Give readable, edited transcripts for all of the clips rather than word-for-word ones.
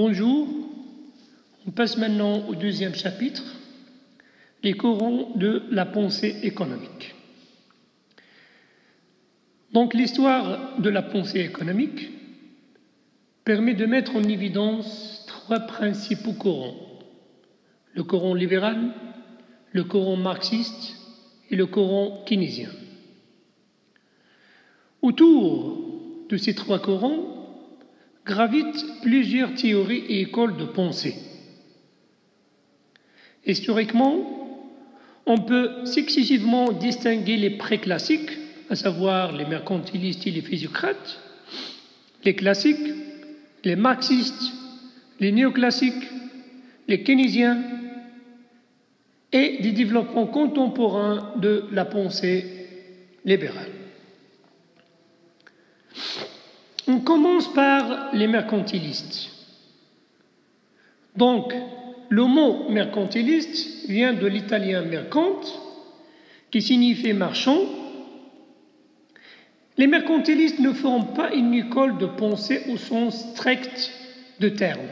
Bonjour, on passe maintenant au deuxième chapitre, les courants de la pensée économique. Donc l'histoire de la pensée économique permet de mettre en évidence trois principaux courants: le courant libéral, le courant marxiste et le courant keynésien. Autour de ces trois courants gravitent plusieurs théories et écoles de pensée. Historiquement, on peut successivement distinguer les préclassiques, à savoir les mercantilistes et les physiocrates, les classiques, les marxistes, les néoclassiques, les keynésiens et des développements contemporains de la pensée libérale. On commence par les mercantilistes. Donc, le mot mercantiliste vient de l'italien mercante, qui signifie marchand. Les mercantilistes ne forment pas une école de pensée au sens strict de terme.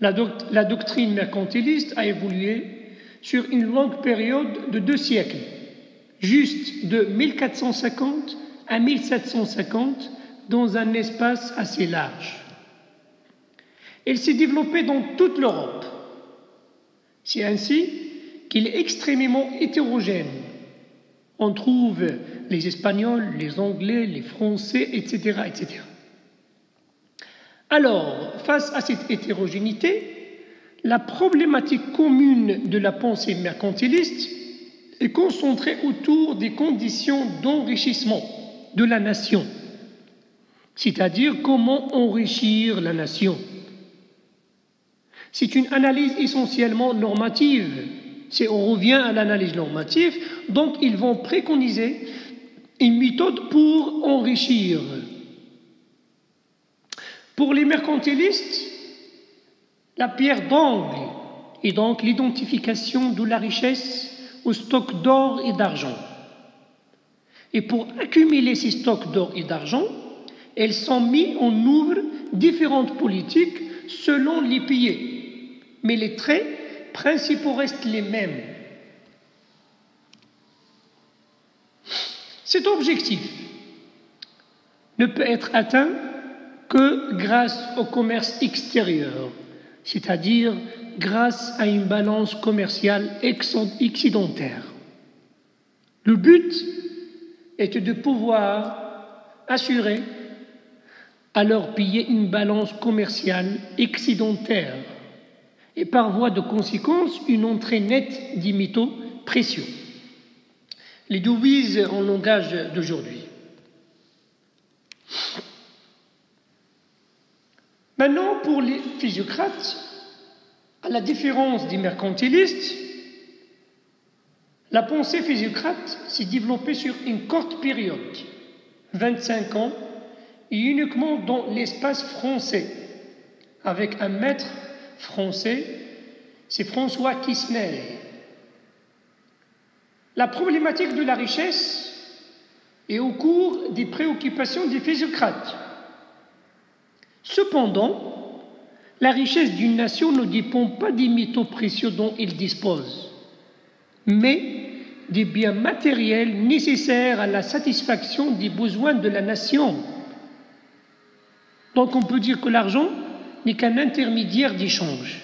La doctrine mercantiliste a évolué sur une longue période de 2 siècles, juste de 1450 à 1750, dans un espace assez large. Elle s'est développée dans toute l'Europe. C'est ainsi qu'il est extrêmement hétérogène. On trouve les Espagnols, les Anglais, les Français, etc., etc. Alors, face à cette hétérogénéité, la problématique commune de la pensée mercantiliste est concentrée autour des conditions d'enrichissement de la nation, c'est-à-dire comment enrichir la nation. C'est une analyse essentiellement normative. Si on revient à l'analyse normative, donc ils vont préconiser une méthode pour enrichir. Pour les mercantilistes, la pierre d'angle est donc l'identification de la richesse au stock d'or et d'argent. Et pour accumuler ces stocks d'or et d'argent, elles sont mises en œuvre différentes politiques selon les pays, mais les traits principaux restent les mêmes. Cet objectif ne peut être atteint que grâce au commerce extérieur, c'est-à-dire grâce à une balance commerciale excédentaire. Le but est de pouvoir assurer à leur pays une balance commerciale excédentaire et par voie de conséquence une entrée nette des métaux précieux. Les devises en langage d'aujourd'hui. Maintenant, pour les physiocrates, à la différence des mercantilistes, la pensée physiocrate s'est développée sur une courte période, 25 ans, et uniquement dans l'espace français, avec un maître français, c'est François Quesnel. La problématique de la richesse est au cours des préoccupations des physiocrates. Cependant, la richesse d'une nation ne dépend pas des métaux précieux dont elle dispose, mais des biens matériels nécessaires à la satisfaction des besoins de la nation. Donc on peut dire que l'argent n'est qu'un intermédiaire d'échange.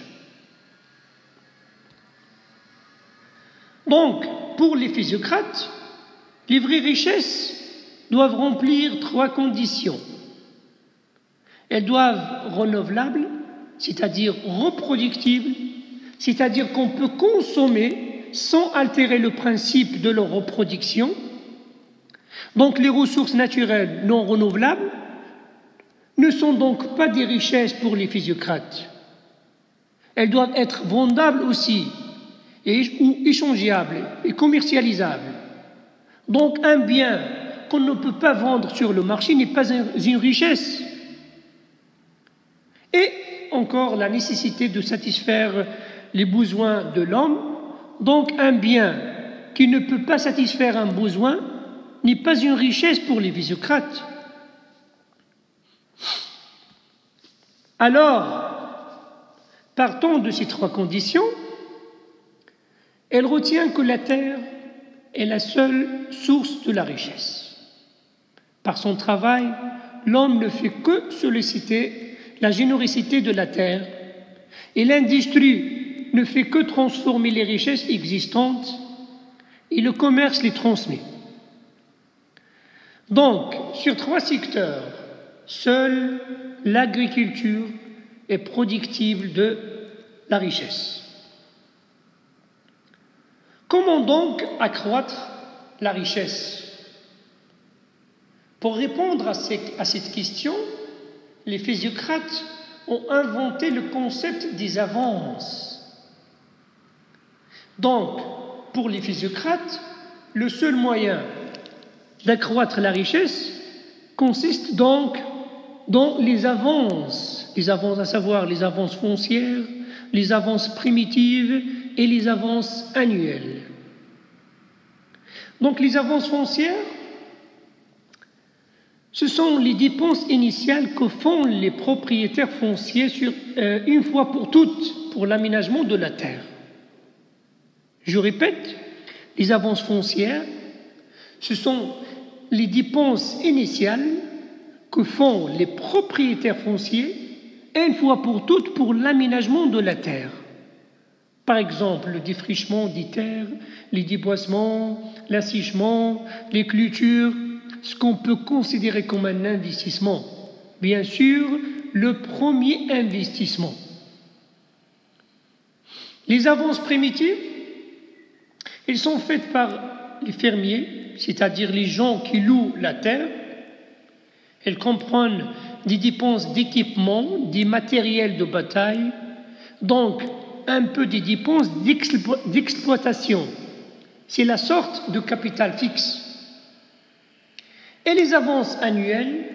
Donc, pour les physiocrates, les vraies richesses doivent remplir 3 conditions. Elles doivent être renouvelables, c'est-à-dire reproductibles, c'est-à-dire qu'on peut consommer sans altérer le principe de leur reproduction. Donc les ressources naturelles non renouvelables ne sont donc pas des richesses pour les physiocrates. Elles doivent être vendables aussi, ou échangeables et commercialisables. Donc un bien qu'on ne peut pas vendre sur le marché n'est pas une richesse. Et encore la nécessité de satisfaire les besoins de l'homme. Donc un bien qui ne peut pas satisfaire un besoin n'est pas une richesse pour les physiocrates. Alors, partant de ces trois conditions, elle retient que la terre est la seule source de la richesse. Par son travail, l'homme ne fait que solliciter la générosité de la terre et l'industrie ne fait que transformer les richesses existantes et le commerce les transmet. Donc, sur trois secteurs, seule l'agriculture est productive de la richesse. Comment donc accroître la richesse? Pour répondre à cette question, les physiocrates ont inventé le concept des avances. Donc, pour les physiocrates, le seul moyen d'accroître la richesse consiste donc dans les avances à savoir les avances foncières, les avances primitives et les avances annuelles. Donc les avances foncières, ce sont les dépenses initiales que font les propriétaires fonciers une fois pour toutes pour l'aménagement de la terre. Je répète, les avances foncières, ce sont les dépenses initiales que font les propriétaires fonciers une fois pour toutes pour l'aménagement de la terre. Par exemple, le défrichement des terres, les déboisements, l'assèchement, les clôtures, ce qu'on peut considérer comme un investissement. Bien sûr, le premier investissement. Les avances primitives, elles sont faites par les fermiers, c'est-à-dire les gens qui louent la terre. Elles comprennent des dépenses d'équipement, des matériels de bataille, donc un peu des dépenses d'exploitation. C'est la sorte de capital fixe. Et les avances annuelles,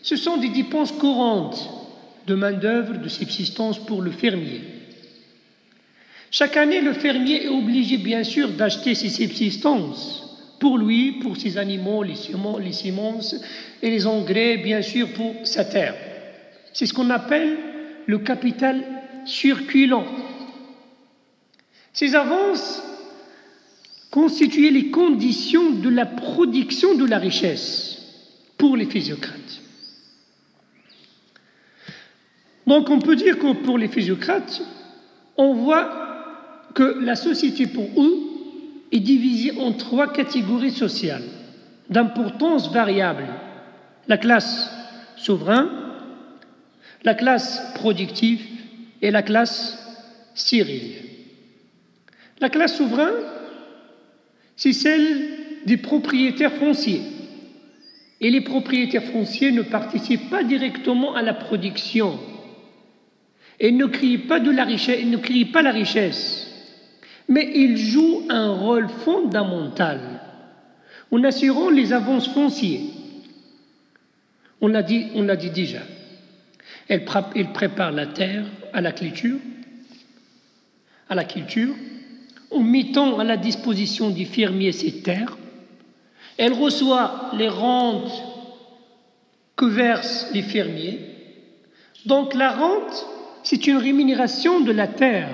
ce sont des dépenses courantes de main-d'œuvre, de subsistance pour le fermier. Chaque année, le fermier est obligé, bien sûr, d'acheter ses subsistances pour lui, pour ses animaux, les semences et les engrais, bien sûr, pour sa terre. C'est ce qu'on appelle le capital circulant. Ces avances constituaient les conditions de la production de la richesse pour les physiocrates. Donc on peut dire que pour les physiocrates, on voit que la société pour eux est divisée en trois catégories sociales d'importance variable: la classe souveraine, la classe productive et la classe stérile. La classe souveraine, c'est celle des propriétaires fonciers. Et les propriétaires fonciers ne participent pas directement à la production. Et ne créent pas la richesse, mais ils jouent un rôle fondamental en assurant les avances foncières. On l'a dit déjà. Ils préparent la terre à la culture, en mettant à la disposition des fermiers ces terres. Elle reçoit les rentes que versent les fermiers. Donc la rente, c'est une rémunération de la terre.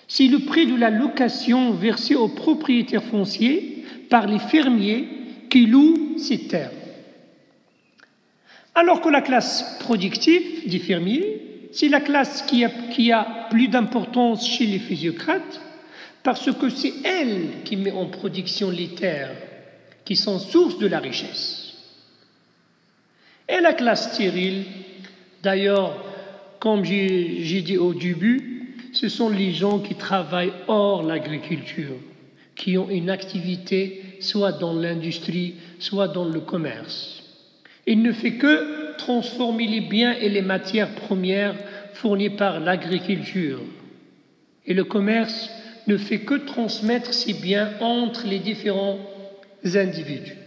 C'est le prix de la location versé aux propriétaires fonciers par les fermiers qui louent ces terres. Alors que la classe productive des fermiers, c'est la classe qui a plus d'importance chez les physiocrates, parce que c'est elle qui met en production les terres qui sont source de la richesse. Et la classe stérile, d'ailleurs, comme j'ai dit au début, ce sont les gens qui travaillent hors l'agriculture, qui ont une activité soit dans l'industrie, soit dans le commerce. Il ne fait que transformer les biens et les matières premières fournies par l'agriculture. Et le commerce ne fait que transmettre ces biens entre les différents individus.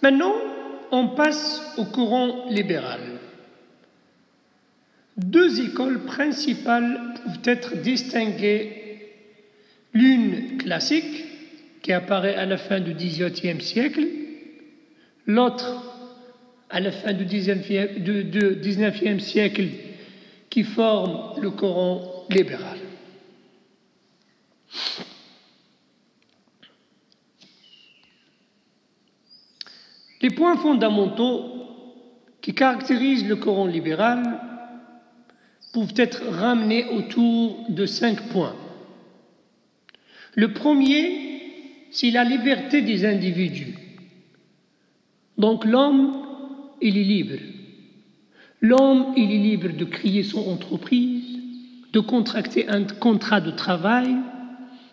Maintenant, on passe au courant libéral. Deux écoles principales peuvent être distinguées. L'une classique, qui apparaît à la fin du XVIIIe siècle, l'autre à la fin du 19e siècle qui forme le courant libéral. Les points fondamentaux qui caractérisent le courant libéral peuvent être ramenés autour de 5 points. Le premier, c'est la liberté des individus. Donc l'homme, il est libre. L'homme, il est libre de créer son entreprise, de contracter un contrat de travail,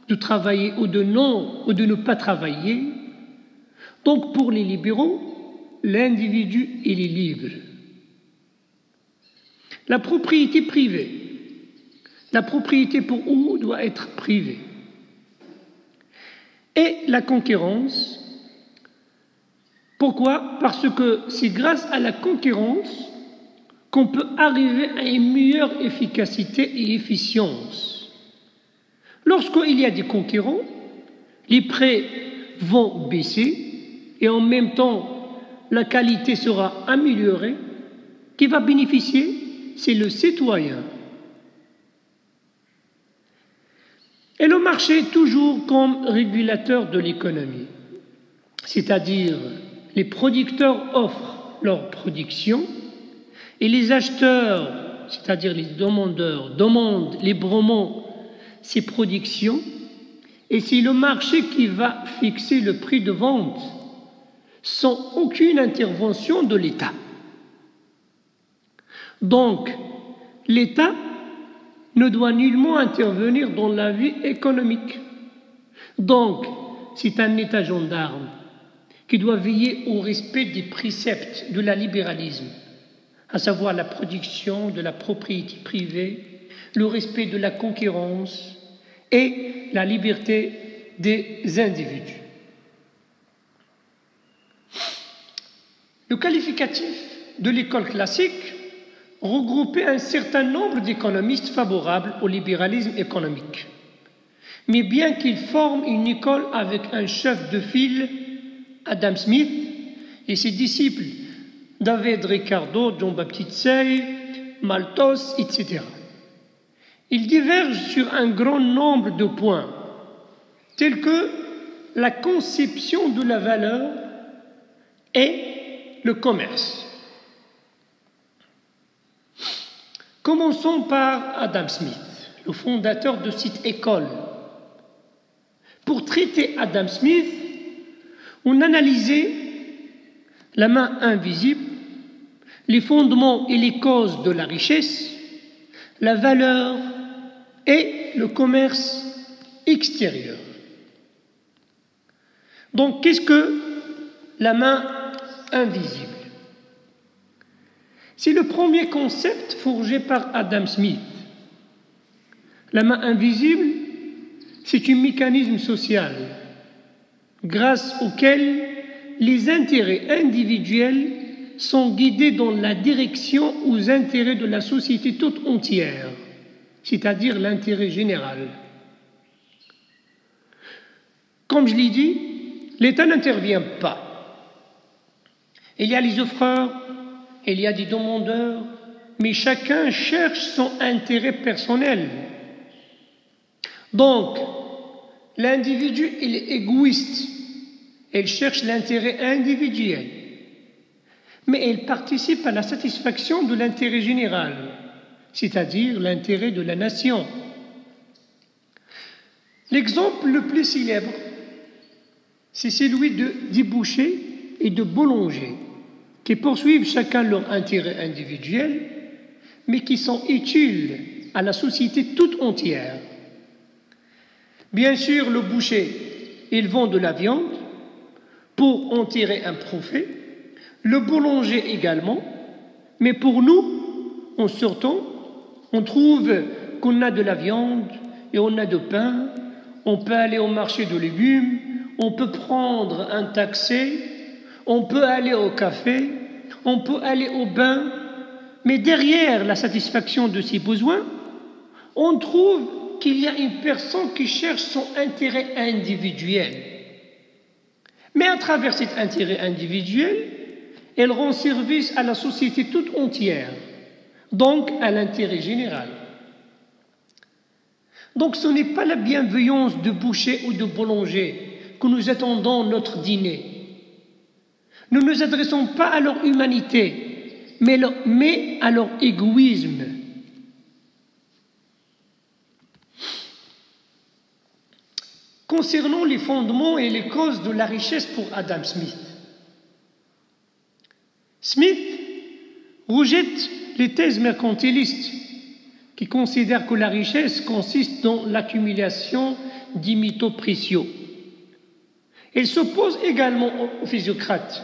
de travailler ou de ne pas travailler. Donc pour les libéraux, l'individu, il est libre. La propriété privée. La propriété pour eux doit être privée. Et la concurrence. Pourquoi? Parce que c'est grâce à la concurrence qu'on peut arriver à une meilleure efficacité et efficience. Lorsqu'il y a des concurrents, les prix vont baisser et en même temps, la qualité sera améliorée. Qui va bénéficier? C'est le citoyen. Et le marché toujours comme régulateur de l'économie, c'est-à-dire les producteurs offrent leur production et les acheteurs, c'est-à-dire les demandeurs, demandent librement ces productions et c'est le marché qui va fixer le prix de vente sans aucune intervention de l'État. Donc, l'État ne doit nullement intervenir dans la vie économique. Donc, c'est un État gendarme qui doit veiller au respect des préceptes de la libéralisme, à savoir la production, de la propriété privée, le respect de la concurrence et la liberté des individus. Le qualificatif de l'école classique regroupait un certain nombre d'économistes favorables au libéralisme économique. Mais bien qu'il forme une école avec un chef de file, Adam Smith, et ses disciples, David Ricardo, Jean-Baptiste Say, Malthus, etc., ils divergent sur un grand nombre de points, tels que la conception de la valeur et le commerce. Commençons par Adam Smith, le fondateur de cette école. Pour traiter Adam Smith, on analysait la main invisible, les fondements et les causes de la richesse, la valeur et le commerce extérieur. Donc, qu'est-ce que la main invisible? C'est le premier concept forgé par Adam Smith. La main invisible, c'est un mécanisme social grâce auquel les intérêts individuels sont guidés dans la direction aux intérêts de la société toute entière, c'est-à-dire l'intérêt général. Comme je l'ai dit, l'État n'intervient pas. Il y a les offreurs, il y a des demandeurs, mais chacun cherche son intérêt personnel. Donc, l'individu, il est égoïste. Il cherche l'intérêt individuel. Mais il participe à la satisfaction de l'intérêt général, c'est-à-dire l'intérêt de la nation. L'exemple le plus célèbre, c'est celui des bouchers et de boulangers, qui poursuivent chacun leur intérêt individuel, mais qui sont utiles à la société toute entière. Bien sûr, le boucher, il vend de la viande pour en tirer un profit, le boulanger également, mais pour nous, en sortant, on trouve qu'on a de la viande et on a de pain, on peut aller au marché de légumes, on peut prendre un taxi, on peut aller au café, on peut aller au bain, mais derrière la satisfaction de ses besoins, on trouve qu'il y a une personne qui cherche son intérêt individuel. Mais à travers cet intérêt individuel, elle rend service à la société toute entière, donc à l'intérêt général. Donc ce n'est pas la bienveillance de boucher ou de boulanger que nous attendons notre dîner. Nous ne nous adressons pas à leur humanité, mais à leur égoïsme. Concernant les fondements et les causes de la richesse pour Adam Smith, Smith rejette les thèses mercantilistes qui considèrent que la richesse consiste dans l'accumulation des métaux précieux. Il s'oppose également aux physiocrates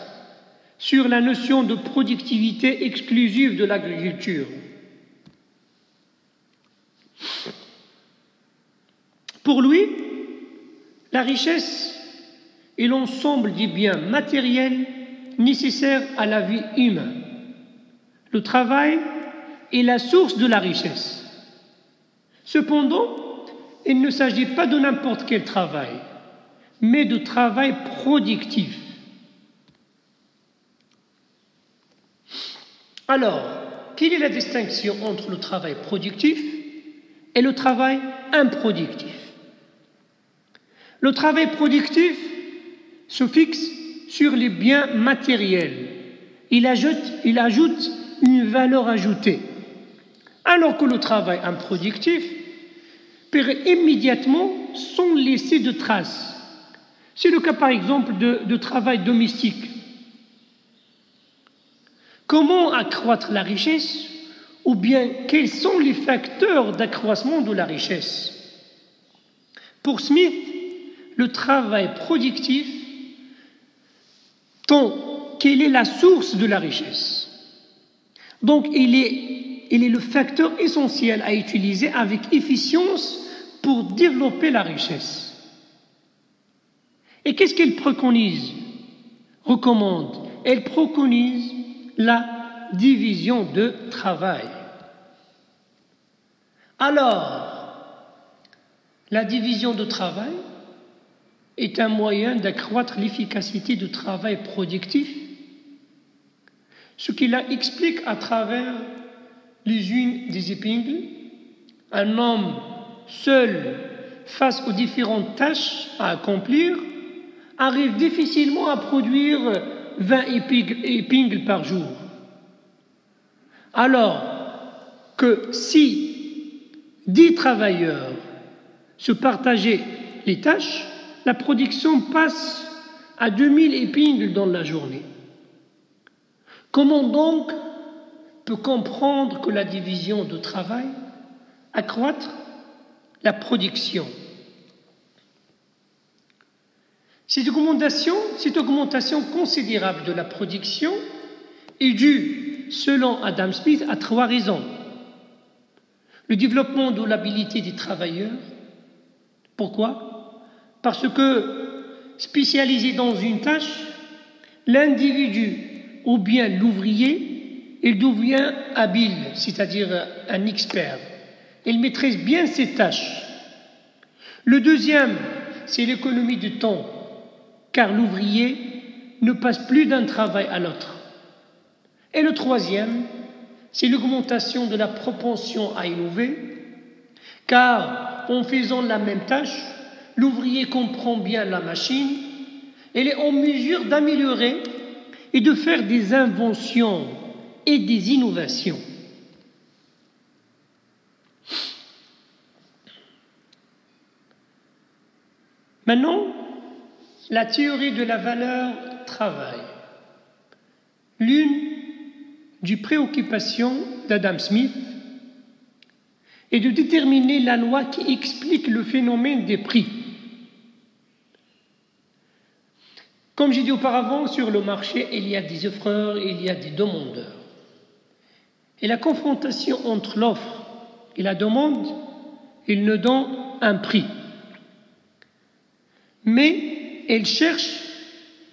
sur la notion de productivité exclusive de l'agriculture. Pour lui, la richesse est l'ensemble des biens matériels nécessaires à la vie humaine. Le travail est la source de la richesse. Cependant, il ne s'agit pas de n'importe quel travail, mais de travail productif. Alors, quelle est la distinction entre le travail productif et le travail improductif? Le travail productif se fixe sur les biens matériels. Il ajoute une valeur ajoutée. Alors que le travail improductif périt immédiatement sans laisser de traces. C'est le cas par exemple de travail domestique. Comment accroître la richesse ou bien quels sont les facteurs d'accroissement de la richesse? Pour Smith, le travail productif tant qu'il est la source de la richesse. Donc il est le facteur essentiel à utiliser avec efficience pour développer la richesse. Et qu'est-ce qu'il recommande? Elle préconise la division de travail. Alors, la division de travail est un moyen d'accroître l'efficacité du travail productif, ce qu'il explique à travers les unes des épingles. Un homme seul face aux différentes tâches à accomplir arrive difficilement à produire 20 épingles par jour. Alors que si 10 travailleurs se partageaient les tâches, la production passe à 2000 épingles dans la journée. Comment donc peut comprendre que la division de travail accroître la production? Cette augmentation considérable de la production est due, selon Adam Smith, à 3 raisons. Le développement de l'habilité des travailleurs. Pourquoi? Parce que, spécialisé dans une tâche, l'individu ou bien l'ouvrier, il devient habile, c'est-à-dire un expert. Il maîtrise bien ses tâches. Le deuxième, c'est l'économie du temps, car l'ouvrier ne passe plus d'un travail à l'autre. Et le troisième, c'est l'augmentation de la propension à innover, car en faisant la même tâche, l'ouvrier comprend bien la machine, elle est en mesure d'améliorer et de faire des inventions et des innovations. Maintenant, la théorie de la valeur travail. L'une des préoccupations d'Adam Smith est de déterminer la loi qui explique le phénomène des prix. Comme j'ai dit auparavant, sur le marché, il y a des offreurs et il y a des demandeurs. Et la confrontation entre l'offre et la demande, il nous donne un prix. Mais elle cherche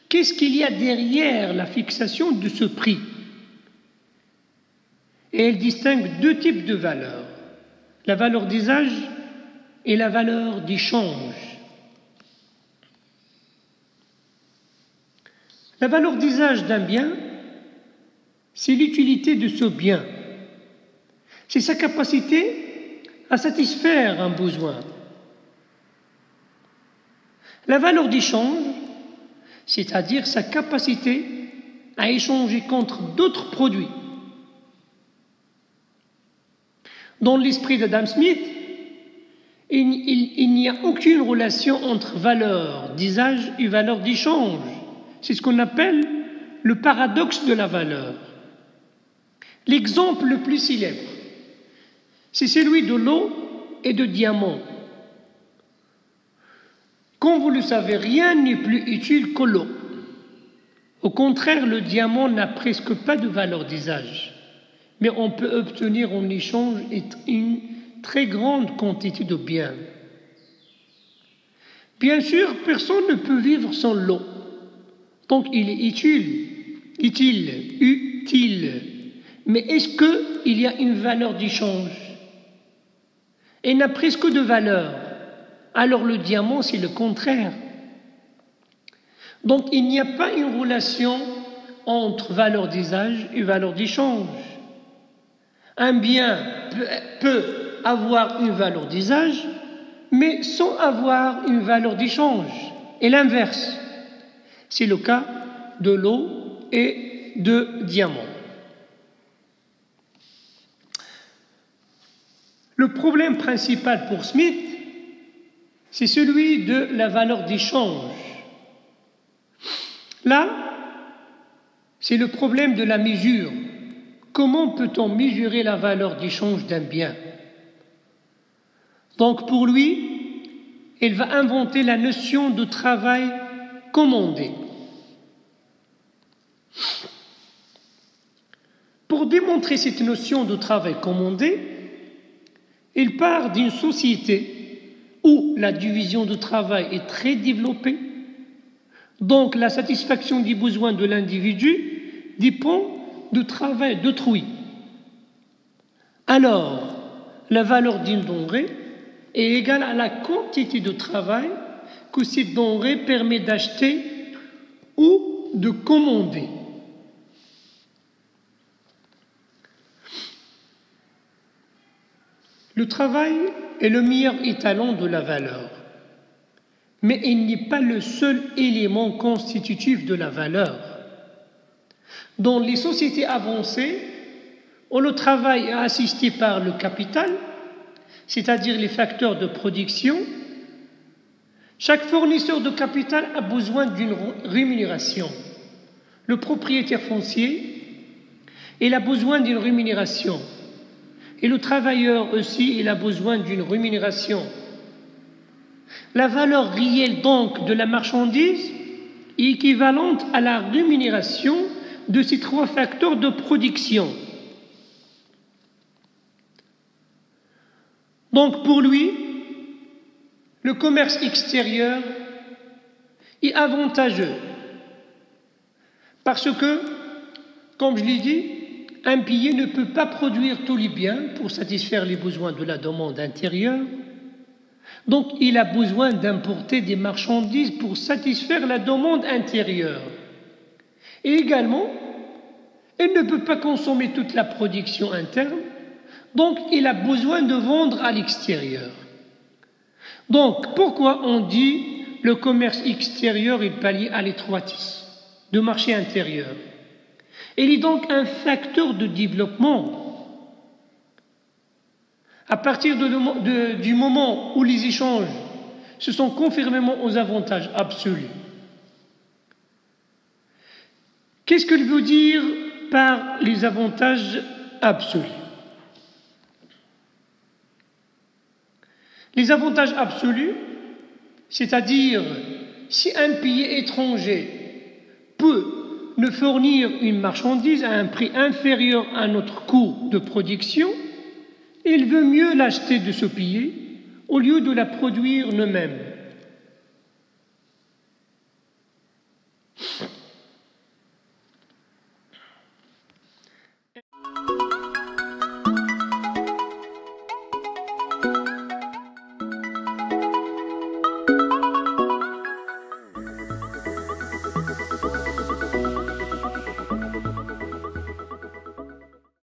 qu'est-ce qu'il y a derrière la fixation de ce prix. Et elle distingue 2 types de valeurs, la valeur d'usage et la valeur d'échange. La valeur d'usage d'un bien, c'est l'utilité de ce bien. C'est sa capacité à satisfaire un besoin. La valeur d'échange, c'est-à-dire sa capacité à échanger contre d'autres produits. Dans l'esprit d'Adam Smith, il n'y a aucune relation entre valeur d'usage et valeur d'échange. C'est ce qu'on appelle le paradoxe de la valeur. L'exemple le plus célèbre, c'est celui de l'eau et de diamants. Comme vous le savez, rien n'est plus utile que l'eau. Au contraire, le diamant n'a presque pas de valeur d'usage, mais on peut obtenir en échange une très grande quantité de biens. Bien sûr, personne ne peut vivre sans l'eau, donc il est utile. Mais est-ce qu'il y a une valeur d'échange? Elle n'a presque de valeur. Alors le diamant, c'est le contraire. Donc il n'y a pas une relation entre valeur d'usage et valeur d'échange. Un bien peut avoir une valeur d'usage, mais sans avoir une valeur d'échange. Et l'inverse, c'est le cas de l'eau et de diamants. Le problème principal pour Smith, c'est celui de la valeur d'échange. Là, c'est le problème de la mesure. Comment peut-on mesurer la valeur d'échange d'un bien? Donc pour lui, il va inventer la notion de travail commandé. Pour démontrer cette notion de travail commandé, il part d'une société où la division du travail est très développée, donc la satisfaction des besoins de l'individu dépend du travail d'autrui. Alors, la valeur d'une denrée est égale à la quantité de travail que cette denrée permet d'acheter ou de commander. Le travail est le meilleur étalon de la valeur, mais il n'est pas le seul élément constitutif de la valeur. Dans les sociétés avancées, où le travail est assisté par le capital, c'est-à-dire les facteurs de production, chaque fournisseur de capital a besoin d'une rémunération. Le propriétaire foncier, il a besoin d'une rémunération. Et le travailleur aussi, il a besoin d'une rémunération. La valeur réelle donc de la marchandise est équivalente à la rémunération de ces trois facteurs de production. Donc pour lui, le commerce extérieur est avantageux parce que, comme je l'ai dit, un pays ne peut pas produire tous les biens pour satisfaire les besoins de la demande intérieure. Donc, il a besoin d'importer des marchandises pour satisfaire la demande intérieure. Et également, il ne peut pas consommer toute la production interne, donc il a besoin de vendre à l'extérieur. Donc, pourquoi on dit le commerce extérieur est pallié à l'étroitesse du marché intérieur? Il est donc un facteur de développement. À partir du moment où les échanges se sont conformément aux avantages absolus. Qu'est-ce qu'il veut dire par les avantages absolus? Les avantages absolus, c'est-à-dire si un pays étranger peut ne fournir une marchandise à un prix inférieur à notre coût de production, il veut mieux l'acheter de ce pays au lieu de la produire nous-mêmes.